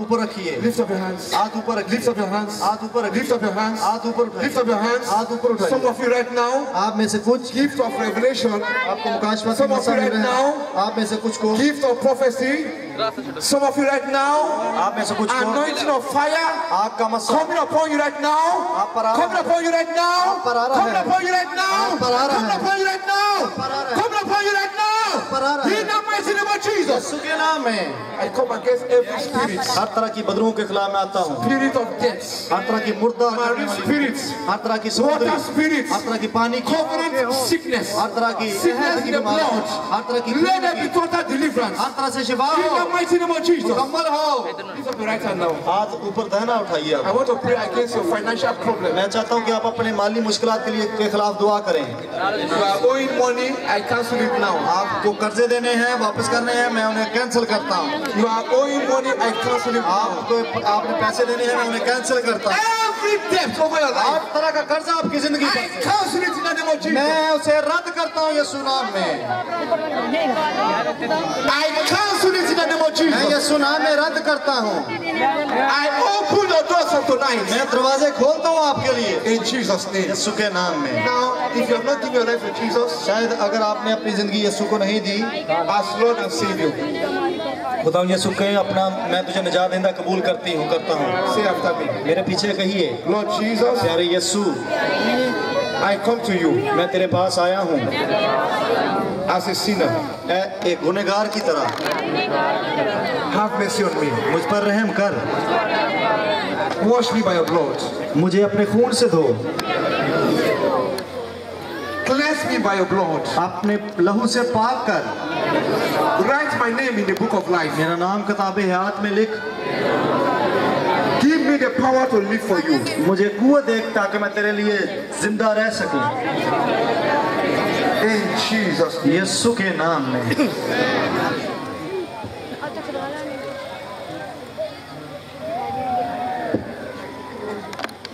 ऊपर रखिए। Lift up your hands. हाथ ऊपर रखिए। Lift up your hands. हाथ ऊपर रखिए। Lift up your hands. हाथ ऊपर उठाइए। Lift up your hands. हाथ ऊपर उठाइए। Some of you right now, आप में से कुछ gift of revelation. आपको मुकाशफा Some of you right now, आप में से कुछ को gift of prophecy. Some of you right now, आप में से कुछ को anointing of fire आपका मसा coming upon you right now. आप पर आ रहा Coming है। upon you right now. आप पर आ रहा Coming है। upon you right now. आप पर आ रहा Coming है। upon you right now. पर आ रहा है। Coming upon you right now. पर आ रहा है। In the mighty name of Jesus. यीशु के नाम में I come against every spirit. हर तरह की बदबू के खिलाफ मैं आता हूँ। Spirit of death. हर तरह की मुर्दा Marine spirits. हर तरह की समुद्री Water spirits. हर तरह की पानी की Covenant sickness. हर तरह की Sickness in the बीमारी, blood. हर तरह की Let there be total deliverance. हर तरह से शिफा In हो, the mighty name of Jesus. मुकम्मल हो। Lift up your right hand now. हाथ ऊपर दाहिना उठाइए I आप। want to pray against your financial problem. मैं चाहता हूँ कि आप अपने माली मुश्किलात के खिलाफ दुआ करें। You are owing money, I cancel it now. आपको कर्जे देने हैं, वापस करने हैं, मैं उन्हें कैंसिल करता हूँ। You are owing money, I cancel it now. आपने पैसे देने हैं, मैं उन्हें कैंसिल करता हूँ। Every debt over your life, हर तरह का कर्जा आपकी जिंदगी I पर cancel it in the name of Jesus. मैं उसे रद्द करता हूँ यीशु नाम में। I cancel it in the name of मैं Jesus. यीशु नाम में रद्द करता हूँ। I open the doors of tonight. मैं दरवाजे खोलता हूँ आपके लिए In Jesus' name. यीशु के नाम में। Now, if you have not given your life to Jesus शायद अगर आपने अपनी जिंदगी यीशु को नहीं दी, as Lord and Savior, खुदा यीशु के अपना मैं तुझे निजात देंदा कबूल करता हूँ। say after me. मेरे पीछे कहिए, Lord Jesus, प्यारे यीशु, I come to you मैं तेरे पास आया हूँ as a sinner. एक गुनहगार की तरह। Have mercy on me. मुझ पर रहम कर, Wash me by your blood. मुझे अपने खून से धो, Cleanse me by your blood. अपने लहू से पाक कर, Write my name in the book of life. मेरा नाम किताब हयात में लिख, Give me the power to live for you. मुझे कुव्वत दे ताकि मैं तेरे लिए जिंदा रह सकूं। In Jesus' name. यीशु के नाम में।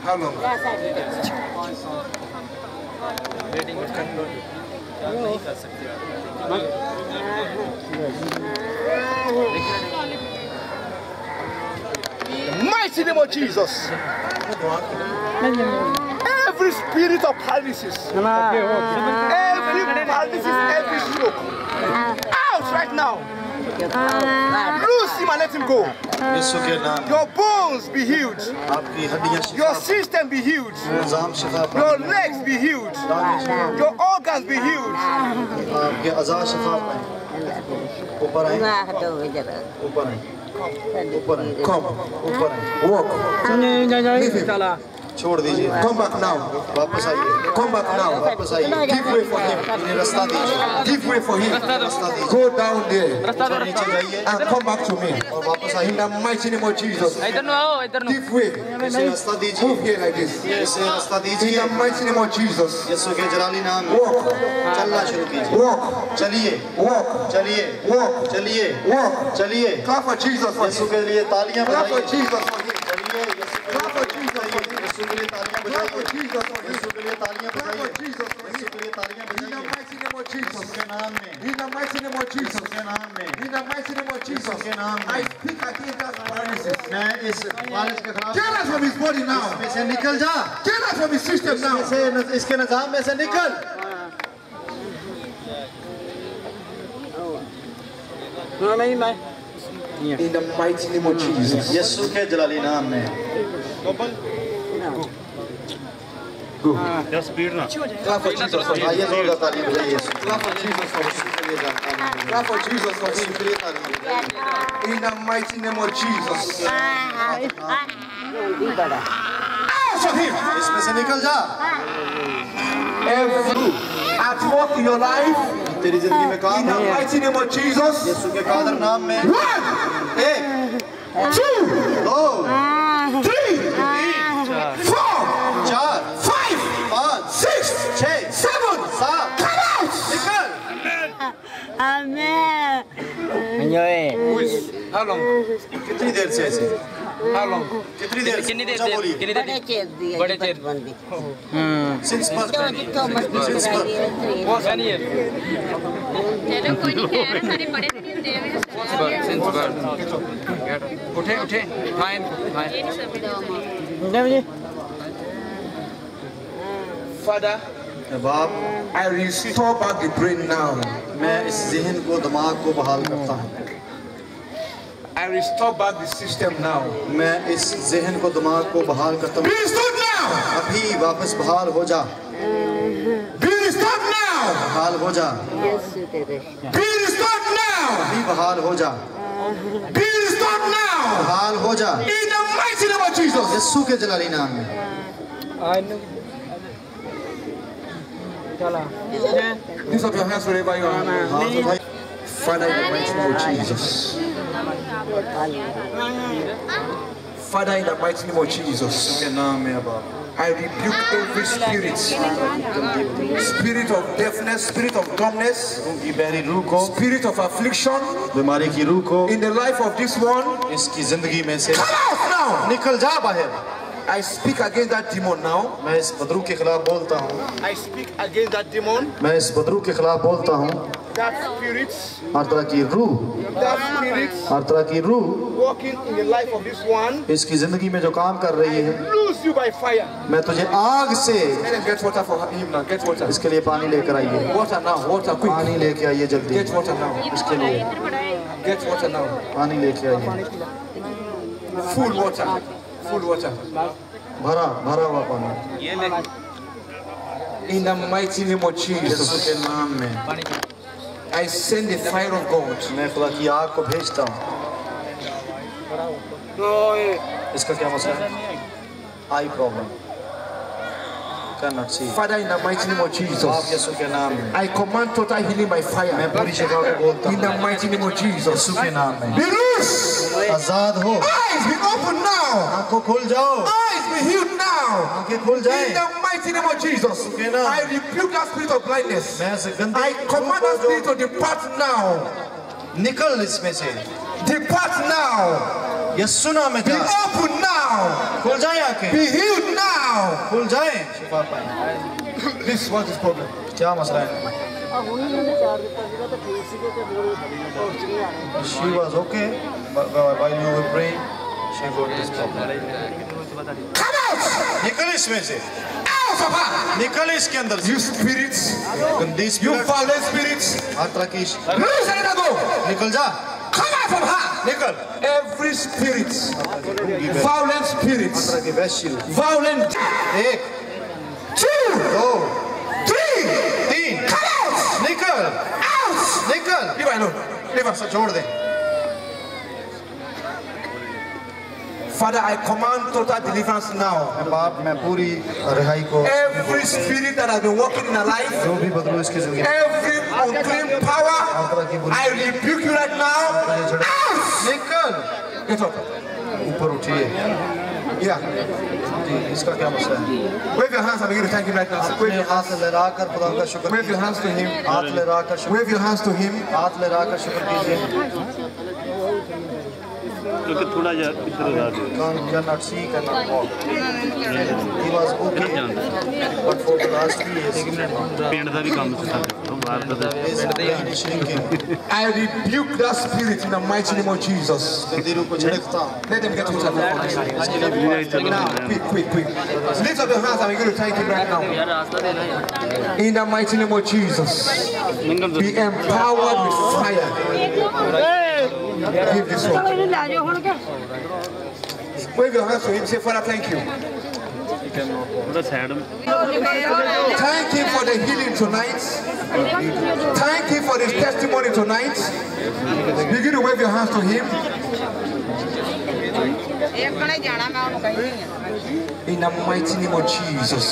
How long? Mighty name of Jesus. Every spirit of paralysis, every paralysis, every stroke, out right now. Loose him and let him go. यीशु के नाम। Your bones be healed. आपकी हड्डियां शिफा Your system be healed. निज़ाम शिफा पाए, Your legs be healed. Your organs be healed. आपके अज़ा शिफा पाए। ऊपर आए, ऊपर आए, ऊपर आए, Come, ऊपर आए। walk. Leave him. छोड़ दीजिए, Come back now. वापस आइए, Come back now. वापस आइए। Give way for him. इन्हें रास्ता दीजिए, Give way for him. रास्ता दीजिए। Go down there ऊपर नीचे जाइए and come back to me. और वापस In आइए। the mighty name of Jesus. Give way. इसे रास्ता दीजिए, Move here like this. इसे रास्ता In दीजिए। the mighty name of Jesus. यीशु के जलाली नाम में Walk. चलना शुरू कीजिए। Walk. चलिए, Walk. चलिए, Walk. चलिए, Walk. चलिए। Clap for Jesus for Yeshu him. के लिए तालियां Clap for बजाइए। Jesus for him. चलिए, Clap for Jesus for him. यीशु के लिए तालियां Clap बजाइए। for Jesus for him. यीशु के लिए तालियां Clap बजाइए। for Jesus for Yeshu him. के लिए तालियां In the बजाइए। mighty name of Jesus. यीशु के नाम में, In the mighty name of Jesus. यीशु के नाम में, In the mighty name of Jesus. के नाम में। I speak against that paralysis. मैं इस फालिज के खिलाफ Get out from his body now. में से निकल जा, Get out from his system now. इसके निजाम में से निकल। In the mighty name of Jesus. यीशु के जलाली नाम में। Clap for Jesus for him. आइए जोरदार तालियां बजाइए। Clap for Jesus for him. Clap for Jesus for him. In the mighty name of Jesus. Out of him. इसमें से निकल जा। Every at work in your life. तेरी जिंदगी में काम In the है। mighty name of Jesus. यीशु के कादर नाम में। 1, एक, 2, दो, 3, 4, 4, 5, 5, 6, 6, 7. 7, Come out. निकल। Amen. How long? कितनी देर से ऐसे? How long? कितनी देर से? अच्छा बोलिए। बड़े चेर दिए बड़े चेर बंदी Since birth. Since चलो कोई नहीं कह रहा सारे पढ़े नहीं होते हैं उठे फाइन Father, बाप, I restore back the brain now. मैं इस ज़हन को, दिमाग को बहाल करता हूँ। I restore back the system now. मैं इस ज़हन को, दिमाग को बहाल करता हूँ। Be restored now. अभी वापस बहाल हो जा। Be restored now. बहाल हो जा। Be restored now. अभी बहाल हो जा। Be restored now. बहाल हो जा। In the mighty name of Jesus. यीशु के जलाली नाम में। Lift up your hands wherever you are. Father, in the mighty name of Jesus. Father, in the mighty name of Jesus. के नाम में बाप। I rebuke every spirit of deafness, spirit of dumbness, की बहरी रूह को, spirit of affliction बीमारी की रूह को, in the life of this one. इसकी जिंदगी में से Come out now. निकल जा बाहर। I speak against that demon now. मैं इस बदरू के खिलाफ बोलता हूँ। I speak against that demon. मैं इस बदरू के खिलाफ बोलता हूँ। That spirit, हर तरह की रूह, हर तरह की रूह walking in the life of this one, इसकी जिंदगी में जो काम कर रही है, lose you by fire. मैं तुझे आग से, Let them get water for him now. Get water. इसके लिए पानी लेकर आइए। Water now. Water quick. पानी लेके आइए जल्दी। Get water now. इसके लिए Get water now. पानी लेके आइए। Full water. Full water. भरा हुआ पानी। In the mighty name of Yeshu Jesus, के नाम में I send the fire of God. मैं खुदा की आग को भेजता हूँ। इसका क्या मसला है? आई problem. Cannot see। Father, in the mighty name of आप Jesus, यीशु के नाम में I command total healing by मैं fire. पूरी शिफा को बोलता In हूँ। the mighty name of Jesus, यीशु के नाम में be loose. आजाद हो। Eyes be open now. आंखों खुल जाओ। Eyes be healed now. आंखें खुल In जाएं। the mighty name of Jesus, I rebuke that spirit of blindness. मैं ऐसे गंदे I command that spirit to depart now. निकल इसमें से। Depart now. यीशु नाम में Be जा। open now. खुल जाए आंखें। Be healed now. खुल जाए। शिफा पाएं। This was his problem. क्या मसला है? She was okay, but while you were praying, she got this problem. Come out. निकल इसमें से। Out of her. निकल इसके अंदर से। You spirits. गंदी You स्पिरिट, fallen spirits. हर तरह की Loose and let her go. निकल जा। Come out from her. निकल। Every spirit. Violent हर spirits. तरह की वैश्य रूह। Violent. 1, 2, 2, 3. 3, Come out. निकल, Out. निकल। Leave her alone. Leave her. छोड़ दे। Father, I command total deliverance now. बाप मैं पूरी रिहाई को, Every spirit that has been walking in her life, जो भी बदलू इसकी जिंदगी में, every unclean power, I rebuke you right now. Out. निकल। Get up. ऊपर उठिए। Yeah. जी, इसका क्या मसला है? Wave your hands and begin to thank him right now. अपने हाथ लहरा कर खुदा का शुक्र Wave your hands to him. हाथ लहरा कर शुक्र, Wave your hands to him. हाथ लहरा कर शुक्र कीजिए। क्योंकि थोड़ा जा इधर उधर दो cannot see, cannot walk. He was okay, but for the last 3 years, paint ਦਾ ਵੀ ਕੰਮ ਸਿੱਖਾ ਦੇ ਬਾਹਰ ਦਾ his brain is shrinking. I rebuke that spirit in the mighty name of Jesus. गंदी रूह को झड़कता हूँ। Let them get to the now. Quick, quick, quick. Lift up your hands and begin to thank him right now. In the mighty name of Jesus, be empowered with fire. Give this one. Wave your hands to him. Say, Father, thank you. ਉਹਦਾ side Thank him for the healing tonight. Thank him for his testimony tonight. Begin to wave your hands to him. In the mighty name of Jesus.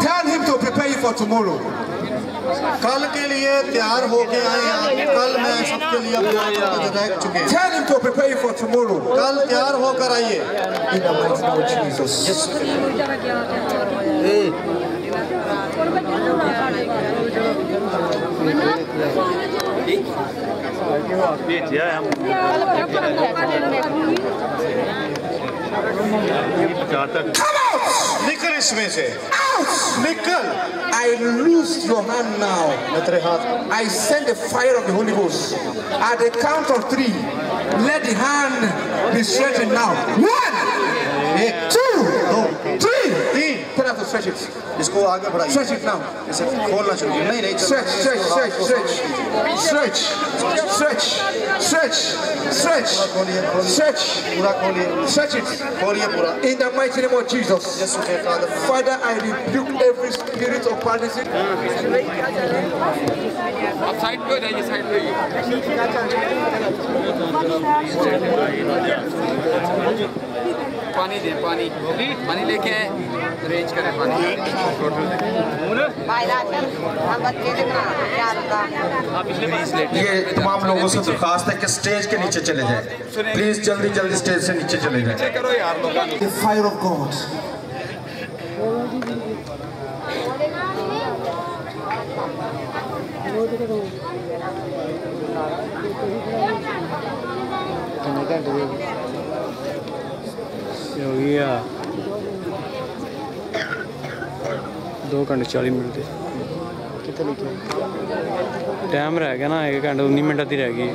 Tell him to prepare you for tomorrow. कल के लिए तैयार होके आए आप। कल मैं सबके लिए अपना रख चुके हैं। Tell him to prepare you for tomorrow. कल तैयार होकर आइए। In the mighty name of Jesus. ਭੇਜਿਆ ਆ ਚਾਰ ਤੱਕ Come out! निकल इसमें से, निकल। I loose your hand now. मैं तेरे हाथ, I send the fire of the Holy Ghost. At the count of 3, let the hand be strengthened now. 1, 2, 3. Tell us to stretch it. इसको आगे बढ़ाइए। Stretch it now. इसे खोलना शुरू कीजिए। नहीं नहीं, Stretch, stretch, stretch, stretch, stretch, stretch, stretch, stretch, stretch, पूरा खोलिए, stretch it. खोलिए पूरा। In the mighty name of Jesus. यीशु के नाम में। Father, I rebuke every spirit of paralysis. आप साइड पे हो जाइए, साइड पे होइए। पानी दे, पानी पानी लेके अरेंज करें पानी। ये तमाम लोगों से दरखास्त है कि स्टेज के नीचे चले जाएं। प्लीज जल्दी जल्दी स्टेज से नीचे चले जाएं। करो यार लोग। The fire of God. हो गया 2 घंटे 40 मिनट दे टाइम रह गया ना, 1 घंटा 19 मिनट अद्धी रह गई।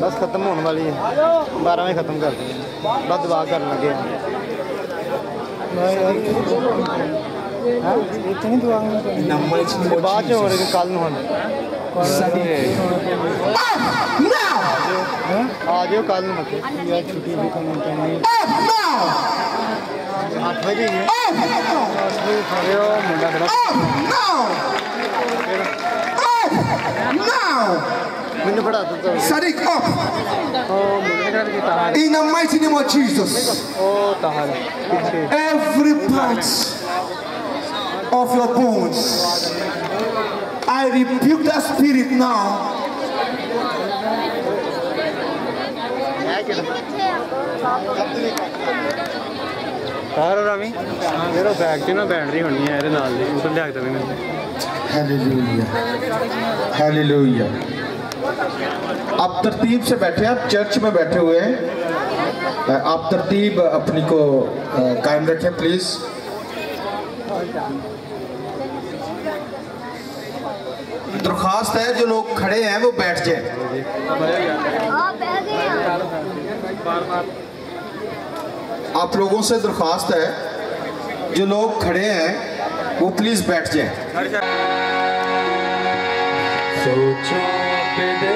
बस खत्म होने वाली है, 12 में खत्म कर देंगे। बस दुआ करने लगे हैं। इतनी दुआ बाद में हो रही, कल होने आ जाओ कल छुट्टी भी करनी 8 बजे मुंडा खड़ा मैंने पढ़ा था। Sadiq up. In the mighty name of Jesus. Every part of your bones, I rebuke that spirit now. Ravi मेरा बैग च ना बैटरी होनी है ये नाल दी उधर लिया दे मैंने। Hallelujah hallelujah. आप तरतीब से बैठे, आप चर्च में बैठे हुए हैं, आप तरतीब अपनी को कायम रखें प्लीज। दरख्वास्त है जो लोग खड़े हैं वो बैठ जाएं। आप लोगों से दरख्वास्त है जो लोग खड़े हैं वो प्लीज बैठ जाएं। सोचो पे दे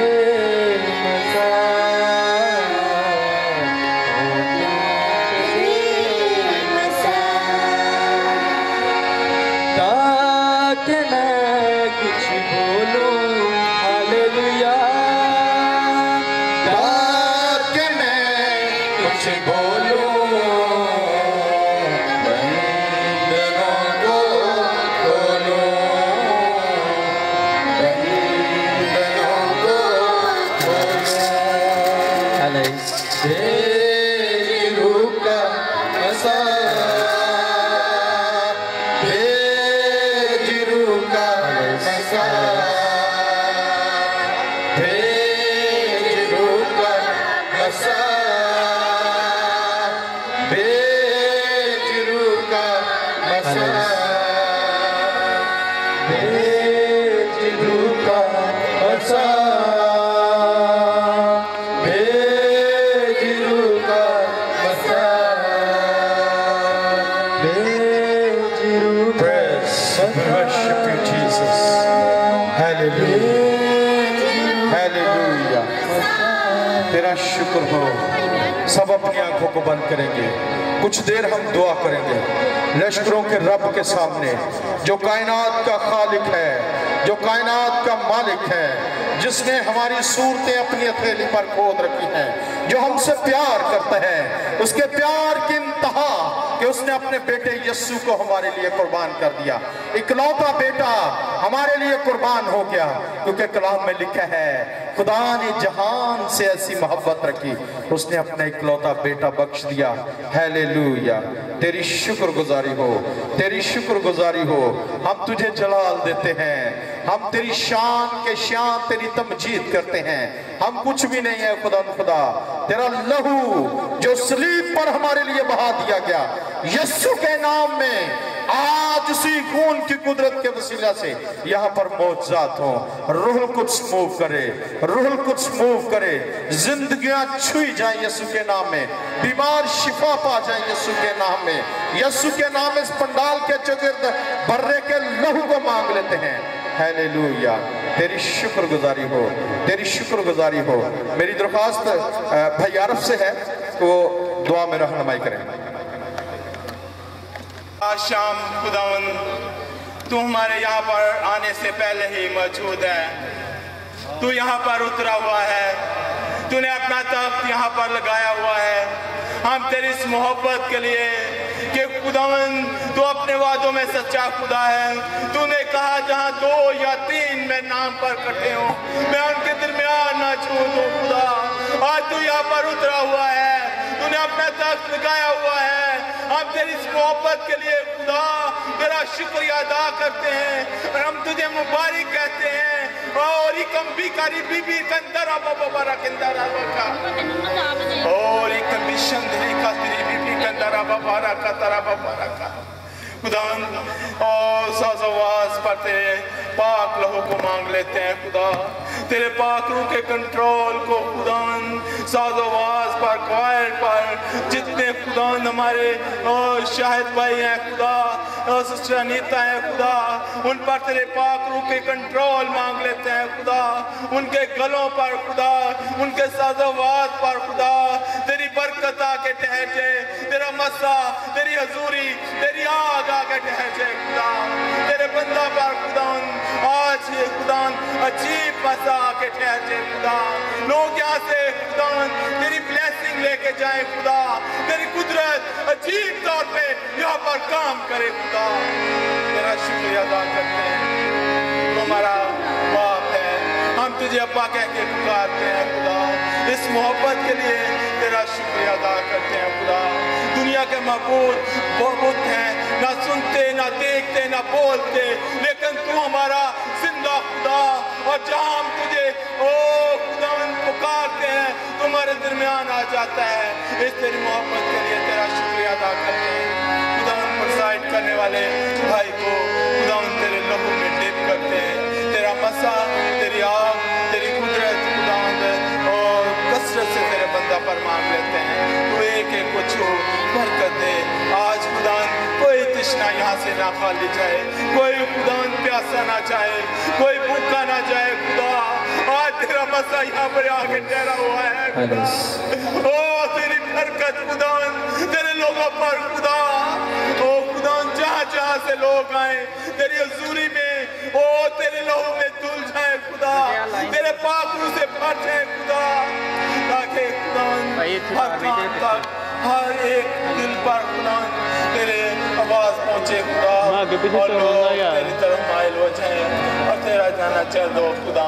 तेरा शुक्र हो। सब अपनी आंखों को बंद करेंगे, कुछ देर हम दुआ करेंगे लश्करों के रब के सामने, जो कायनात का खालिक है, जो कायनात का मालिक है, जिसने हमारी सूरतें अपनी हथेली पर खोद रखी हैं, जो हमसे प्यार करता है, उसके प्यार की इंतहा कि उसने अपने बेटे यीशु को हमारे लिए कुर्बान कर दिया। इकलौता बेटा हमारे लिए कुर्बान हो गया, क्योंकि कलाम में लिखा है खुदा ने जहान से ऐसी मोहब्बत रखी, उसने अपना इकलौता बेटा बख्श दिया। हालेलुया, तेरी शुक्रगुजारी हो, तेरी शुक्रगुजारी हो। हम तुझे जलाल देते हैं, हम तेरी शान के शान तेरी तमजीद करते हैं। हम कुछ भी नहीं है खुदा, खुदा तेरा लहू जो सलीब पर हमारे लिए बहा दिया गया, यीशु के नाम में आज उसी खून की कुदरत के वसीला से यहाँ पर मौजूद हो। रूहुल कुद्स मूव करे, रूहुल कुद्स मूव करे, जिंदगियां छुई जाए यीशु के नाम में, बीमार शिफा पा जाए यीशु के नाम में। यीशु के नाम इस पंडाल के चौगिर्द बर्रे के लहू को मांग लेते हैं। हालेलुया, तेरी शुक्रगुजारी हो, तेरी शुक्रगुजारी हो। मेरी दरख्वास्त भाई आरफ से है कि वो दुआ में रहनुमाई करें। आज शाम खुदावन तू हमारे यहाँ पर आने से पहले ही मौजूद है, तू यहाँ पर उतरा हुआ है, तूने अपना तख्त यहाँ पर लगाया हुआ है। हम तेरी इस मोहब्बत के लिए कि खुदावन तू अपने वादों में सच्चा खुदा है। तूने कहा जहाँ 2 या 3 में नाम पर इकट्ठे हो, मैं उनके दरमियान ना छू दूं। खुदा आज तू यहाँ पर उतरा हुआ है, तूने अपना तख्त लगाया हुआ है। हम तेरी इस मोहब्बत के लिए खुदा तेरा शुक्रिया अदा करते हैं और हम तुझे मुबारक कहते हैं। और इकम बिकारी बीबी कंदरा बाबा रकिंदरा का और इकम बिशंदरी का तेरी बीबी कंदरा बाबा रका तरा बाबा रका खुदा और साज़वाज़ पर तेरे पाक लहू को मांग लेते हैं। खुदा तेरे पाक रूह के कंट्रोल को खुदा साज़वाज़ पर क्वायर पर जितने खुदा हमारे शाहिद भाई हैं खुदा, सिस्टर अनीता है खुदा, उन पर तेरे पाक रूह के कंट्रोल मांग लेते हैं खुदा। उनके गलों पर खुदा, उनके साज़वाज़ पर खुदा तेरी बरकत आके ठहर जाए, तेरा मसा, तेरी हजूरी, तेरी आग आके ठहर जाए खुदा। तेरे बंदा पर खुदा आज खुदा अजीब मसा आके ठहर जाए खुदा। लोग यहाँ से खुदा तेरी ब्लेसिंग लेके जाए खुदा, तेरी कुदरत अजीब तौर पे यहाँ पर काम करे खुदा। तेरा शुक्रिया अदा करते हैं, तू हमारा बाप है, हम तुझे अब्बा कह के पुकारते हैं खुदा। इस मोहब्बत के लिए तेरा शुक्रिया अदा करते हैं खुदा। दुनिया के महबूब बहुत हैं, ना सुनते ना देखते ना बोलते, लेकिन तू हमारा जिंदा खुदा। और जहाँ हम तुझे ओ खुदा पुकारते हैं तुम्हारे दरमियान आ जाता है। इस तेरी मोहब्बत के लिए तेरा शुक्रिया अदा करते हैं खुदा। प्रोसाइड करने वाले भाई को खुदा तेरे लहू में डिप करते हैं। तेरा मसा, तेरी आग, तेरी कुदरत खुदा और कसरत से तेरे बंदा पर मांग लेते हैं। तू एक एक को छू बरकत दे। आज खुदा कोई तृष्णा यहाँ से ना खाली जाए, कोई खुदा प्यासा ना जाए, कोई भूखा ना जाए खुदा। आज तेरा मसा यहाँ पर आके ठहरा हुआ है खुदा। ओ तेरी बरकत खुदा तेरे लोगों पर खुदा। ओ खुदा जहाँ जहाँ से लोग आए तेरी हजूरी में, ओ तेरे लहू में धुल जाए खुदा, तेरे पाक रूह से भर जाए खुदा, ताकि खुदा हर काम तक हर एक दिल पर खुदा तेरे आवाज पहुंचे खुदा, और लोग तेरी तरफ माइल हो जाए और तेरा जाना चाह दो खुदा।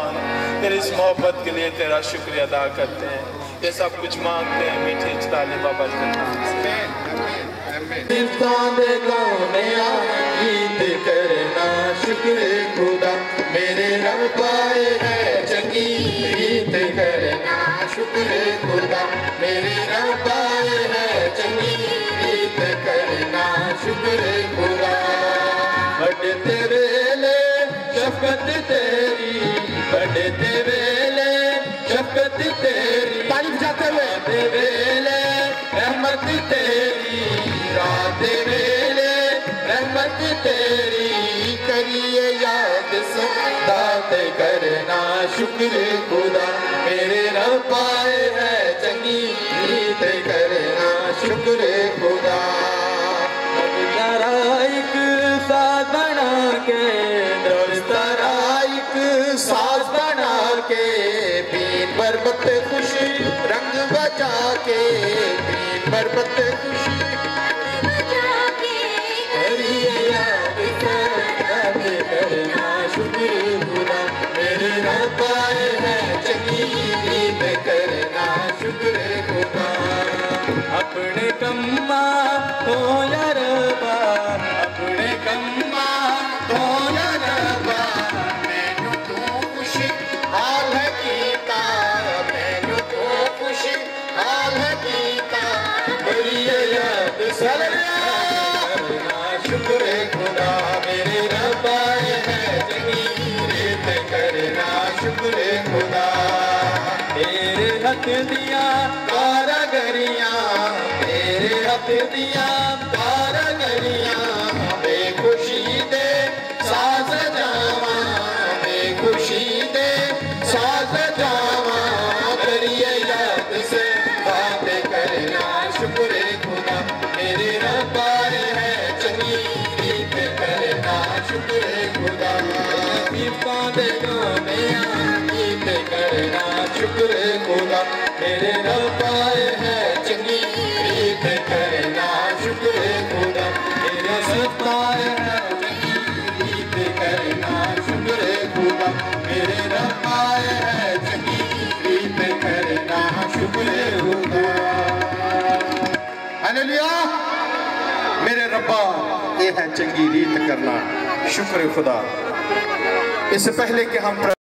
तेरी इस मोहब्बत के लिए तेरा शुक्रिया अदा करते हैं। ये सब कुछ मांगते हैं मीठे चलाने बाबा करना शुक्र खुदा मेरे रब पाए है चंगी रीत करना शुक्र खुदा मेरे रब पाए है चंगी रीत करना शुक्र खुदा। बढ़ते वेले शफकत तेरी, बढ़ते वेले शफकत तेरी, तारीफ जाते हुए वेले रहमत तेरी, रात वेले रहमत तेरी करिए याद सदात करना शुक्र खुदा मेरे रब पाए है चंगी रीत करना शुक्र खुदा। एक साथ बना के एक साथ बना के बीन बरबत खुशी रंग बजा के बीन बरबत खुशी करना शुक्र खुदा मेरे रब आए हैं चंगी रीत करना शुक्र खुदा अपने कम्मा तो या रब्बा अपने कम्मा तो या रब्बा मैनू तू खुशी हाल कीता मैनू तू खुशी हाल कीता बड़ी याद करना शुक्र खुदा मेरे रब आए हैं चंगी रीत करना शुक्र खुदा तेरे हथ दिया कारागरियां तेरे हथ दिया कारागरियां बेखुशी दे साज जावा बेखुशी दे साज जावा करिए याद से बातें करना शुक्र खुदा मेरे रब आए हैं चंगी रीत करना शुक्र खुदा दे गीत करना शुक्र खुदा मेरे रब आए हैं चंगी रीत करना शुक्र खुदा मेरे रब आए हैं चंगी रीत करना शुक्र खुदा मेरे रब आए हैं चंगी रीत करना शुक्र खुदा हालेलुया मेरे रब्बा ये है चंगी रीत करना शुक्र खुदा। इससे पहले कि हम